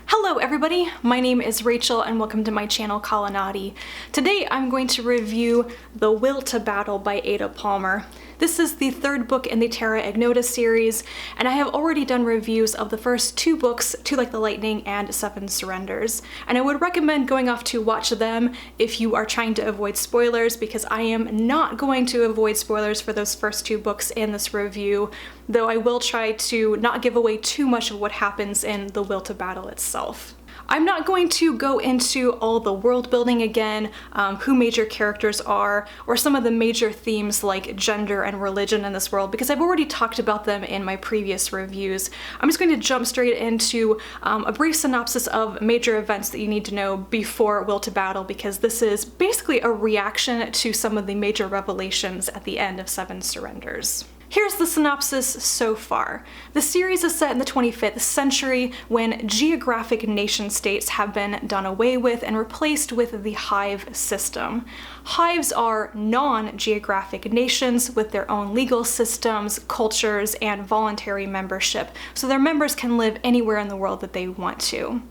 Hello everybody, my name is Rachel and welcome to my channel Colonati. Today I'm going to review The Will to Battle by Ada Palmer. This is the third book in the Terra Ignota series, and I have already done reviews of the first two books, Two Like the Lightning and Seven Surrenders. And I would recommend going off to watch them if you are trying to avoid spoilers, because I am not going to avoid spoilers for those first two books in this review, though I will try to not give away too much of what happens in The Will to Battle itself. I'm not going to go into all the world building again, who major characters are, or some of the major themes like gender and religion in this world, because I've already talked about them in my previous reviews. I'm just going to jump straight into a brief synopsis of major events that you need to know before Will to Battle, because this is basically a reaction to some of the major revelations at the end of Seven Surrenders. Here's the synopsis so far. The series is set in the 25th century when geographic nation-states have been done away with and replaced with the hive system. Hives are non-geographic nations with their own legal systems, cultures, and voluntary membership, so their members can live anywhere in the world that they want to.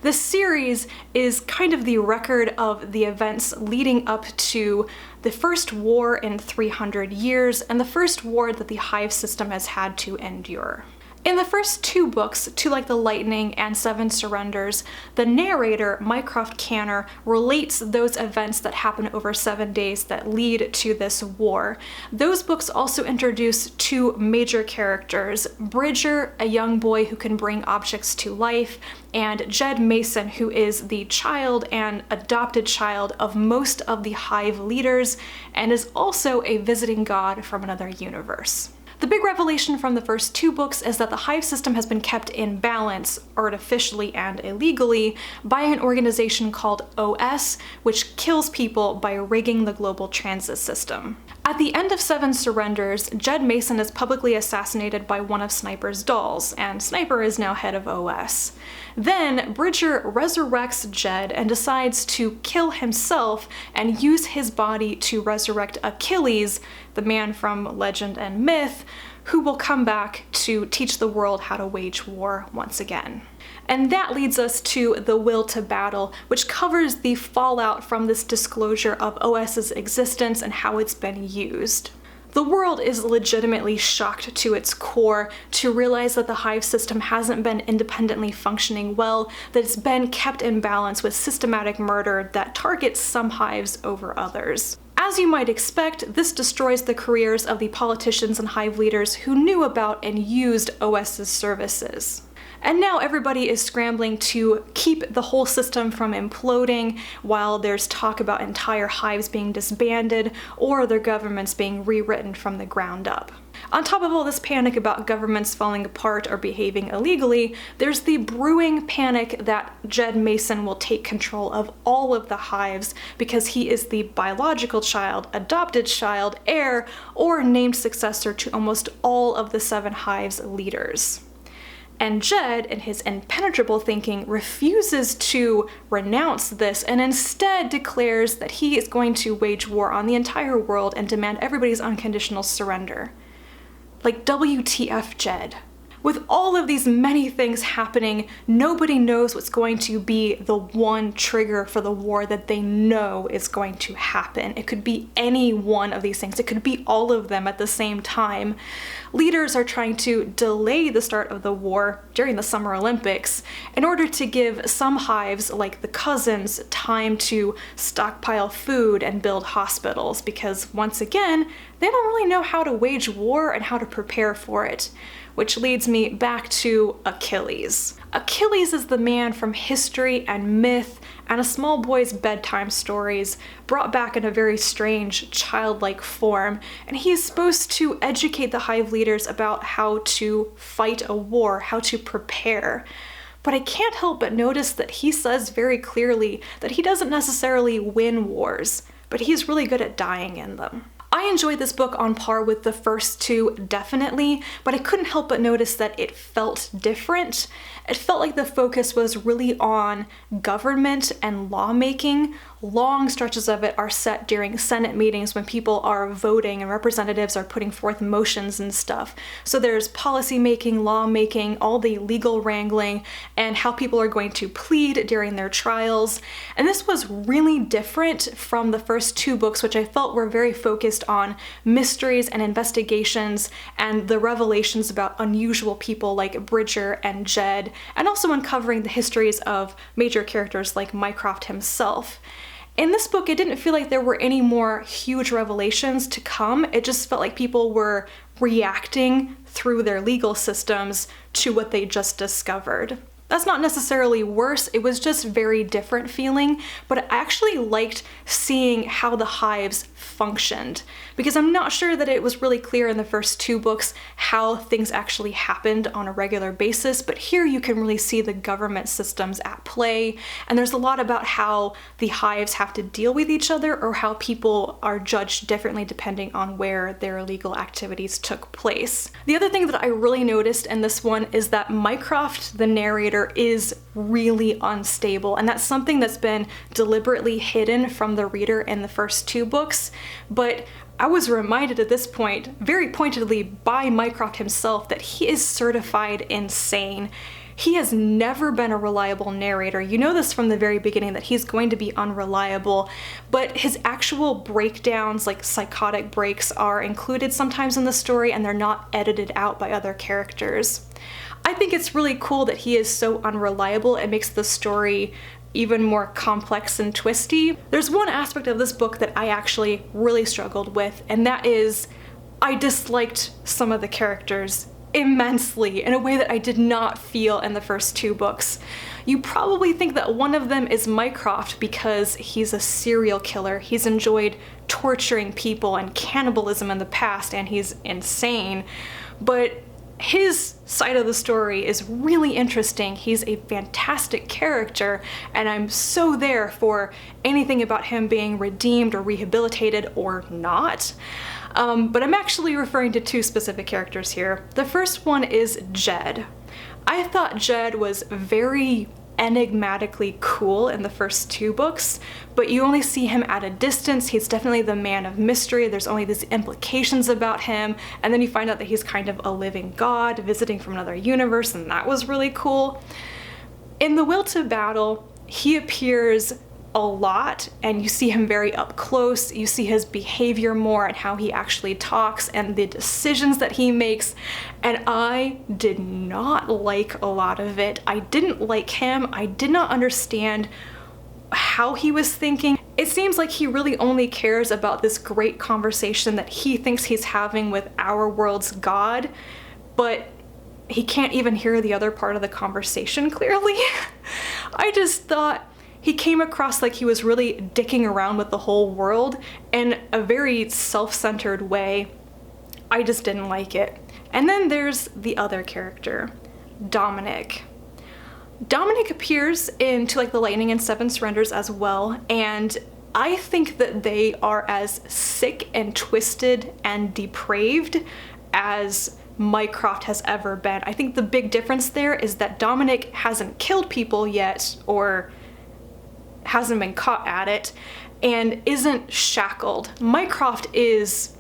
This series is kind of the record of the events leading up to the first war in 300 years and the first war that the hive system has had to endure. In the first two books, Two Like the Lightning and Seven Surrenders, the narrator, Mycroft Canner, relates those events that happen over 7 days that lead to this war. Those books also introduce two major characters, Bridger, a young boy who can bring objects to life, and Jed Mason, who is the child and adopted child of most of the hive leaders, and is also a visiting god from another universe. The big revelation from the first two books is that the hive system has been kept in balance, artificially and illegally, by an organization called OS, which kills people by rigging the global transit system. At the end of Seven Surrenders, Jed Mason is publicly assassinated by one of Sniper's dolls, and Sniper is now head of OS. Then Bridger resurrects Jed and decides to kill himself and use his body to resurrect Achilles, the man from legend and myth, who will come back to teach the world how to wage war once again. And that leads us to The Will to Battle, which covers the fallout from this disclosure of OS's existence and how it's been used. The world is legitimately shocked to its core to realize that the hive system hasn't been independently functioning well, that it's been kept in balance with systematic murder that targets some hives over others. As you might expect, this destroys the careers of the politicians and hive leaders who knew about and used OS's services. And now everybody is scrambling to keep the whole system from imploding, while there's talk about entire hives being disbanded or their governments being rewritten from the ground up. On top of all this panic about governments falling apart or behaving illegally, there's the brewing panic that Jed Mason will take control of all of the hives because he is the biological child, adopted child, heir, or named successor to almost all of the seven hives' leaders. And Jed, in his impenetrable thinking, refuses to renounce this and instead declares that he is going to wage war on the entire world and demand everybody's unconditional surrender. Like, WTF, Jed? With all of these many things happening, nobody knows what's going to be the one trigger for the war that they know is going to happen. It could be any one of these things. It could be all of them at the same time. Leaders are trying to delay the start of the war during the Summer Olympics in order to give some hives, like the cousins, time to stockpile food and build hospitals, because once again, they don't really know how to wage war and how to prepare for it. Which leads me back to Achilles. Achilles is the man from history and myth and a small boy's bedtime stories, brought back in a very strange, childlike form, and he is supposed to educate the hive leaders about how to fight a war, how to prepare. But I can't help but notice that he says very clearly that he doesn't necessarily win wars, but he's really good at dying in them. I enjoyed this book on par with the first two, definitely, but I couldn't help but notice that it felt different. It felt like the focus was really on government and lawmaking. Long stretches of it are set during Senate meetings when people are voting and representatives are putting forth motions and stuff. So there's policy making, law making, all the legal wrangling, and how people are going to plead during their trials. And this was really different from the first two books, which I felt were very focused on mysteries and investigations and the revelations about unusual people like Bridger and Jed, and also uncovering the histories of major characters like Mycroft himself. In this book, it didn't feel like there were any more huge revelations to come. It just felt like people were reacting through their legal systems to what they just discovered. That's not necessarily worse, it was just very different feeling, but I actually liked seeing how the hives functioned, because I'm not sure that it was really clear in the first two books how things actually happened on a regular basis, but here you can really see the government systems at play, and there's a lot about how the hives have to deal with each other or how people are judged differently depending on where their illegal activities took place. The other thing that I really noticed in this one is that Mycroft, the narrator, is really unstable, and that's something that's been deliberately hidden from the reader in the first two books, but I was reminded at this point, very pointedly by Mycroft himself, that he is certified insane. He has never been a reliable narrator. You know this from the very beginning, that he's going to be unreliable, but his actual breakdowns, like psychotic breaks, are included sometimes in the story and they're not edited out by other characters. I think it's really cool that he is so unreliable. It makes the story even more complex and twisty. There's one aspect of this book that I actually really struggled with, and that is I disliked some of the characters immensely in a way that I did not feel in the first two books. You probably think that one of them is Mycroft because he's a serial killer. He's enjoyed torturing people and cannibalism in the past, and he's insane. But his side of the story is really interesting. He's a fantastic character, and I'm so there for anything about him being redeemed or rehabilitated or not. But I'm actually referring to two specific characters here. The first one is Jed. I thought Jed was very enigmatically cool in the first two books, but you only see him at a distance. He's definitely the man of mystery. There's only these implications about him, and then you find out that he's kind of a living god visiting from another universe, and that was really cool. In The Will to Battle, he appears a lot, and you see him very up close. You see his behavior more and how he actually talks and the decisions that he makes, and I did not like a lot of it. I didn't like him. I did not understand how he was thinking. It seems like he really only cares about this great conversation that he thinks he's having with our world's god, but he can't even hear the other part of the conversation clearly. I just thought he came across like he was really dicking around with the whole world in a very self-centered way. I just didn't like it. And then there's the other character, Dominic. Dominic appears in To Like the Lightning and Seven Surrenders as well, and I think that they are as sick and twisted and depraved as Mycroft has ever been. I think the big difference there is that Dominic hasn't killed people yet, or hasn't been caught at it, and isn't shackled. Mycroft is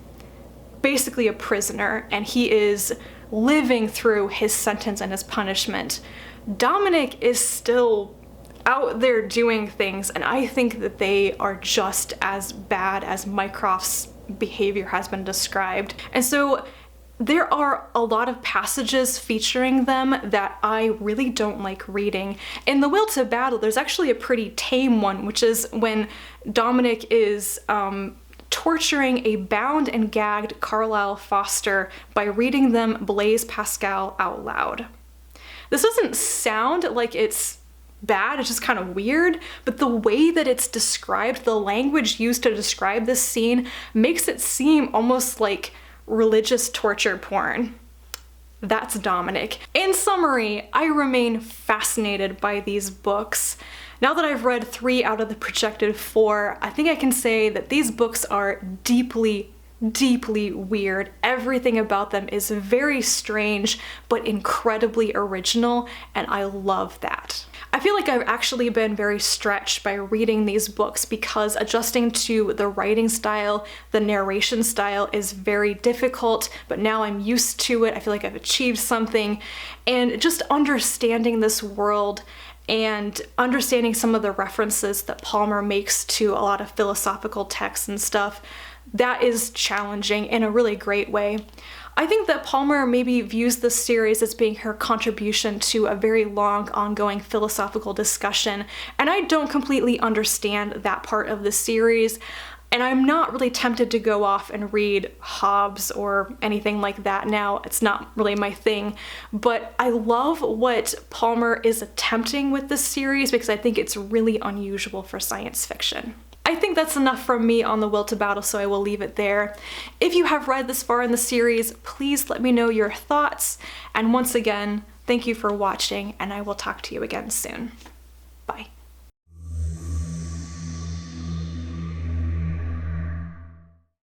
basically a prisoner, and he is living through his sentence and his punishment. Dominic is still out there doing things, and I think that they are just as bad as Mycroft's behavior has been described. And so there are a lot of passages featuring them that I really don't like reading. In The Will to Battle, there's actually a pretty tame one, which is when Dominic is torturing a bound and gagged Carlisle Foster by reading them Blaise Pascal out loud. This doesn't sound like it's bad, it's just kind of weird, but the way that it's described, the language used to describe this scene, makes it seem almost like religious torture porn. That's Dominic. In summary, I remain fascinated by these books. Now that I've read 3 out of the projected 4, I think I can say that these books are deeply, deeply weird. Everything about them is very strange, but incredibly original, and I love that. I feel like I've actually been very stretched by reading these books because adjusting to the writing style, the narration style is very difficult, but now I'm used to it. I feel like I've achieved something, and just understanding this world and understanding some of the references that Palmer makes to a lot of philosophical texts and stuff, that is challenging in a really great way. I think that Palmer maybe views this series as being her contribution to a very long, ongoing philosophical discussion, and I don't completely understand that part of the series, and I'm not really tempted to go off and read Hobbes or anything like that now. It's not really my thing, but I love what Palmer is attempting with this series because I think it's really unusual for science fiction. I think that's enough from me on The Will to Battle, so I will leave it there. If you have read this far in the series, please let me know your thoughts. And once again, thank you for watching, and I will talk to you again soon.